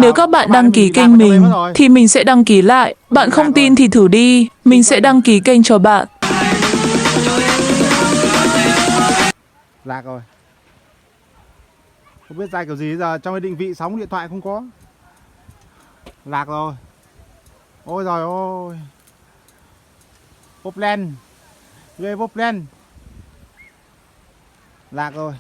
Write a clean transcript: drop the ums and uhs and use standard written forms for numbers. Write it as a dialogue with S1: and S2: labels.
S1: Nếu các bạn đăng ký kênh mình thì mình sẽ đăng ký lại. Bạn không tin thì thử đi, mình sẽ đăng ký kênh cho bạn.
S2: Lạc rồi. Không biết ra kiểu gì giờ, trong cái định vị sóng điện thoại không có. Lạc rồi. Ôi giời ơi. Bốp len. Ghê bốp len. Lạc rồi.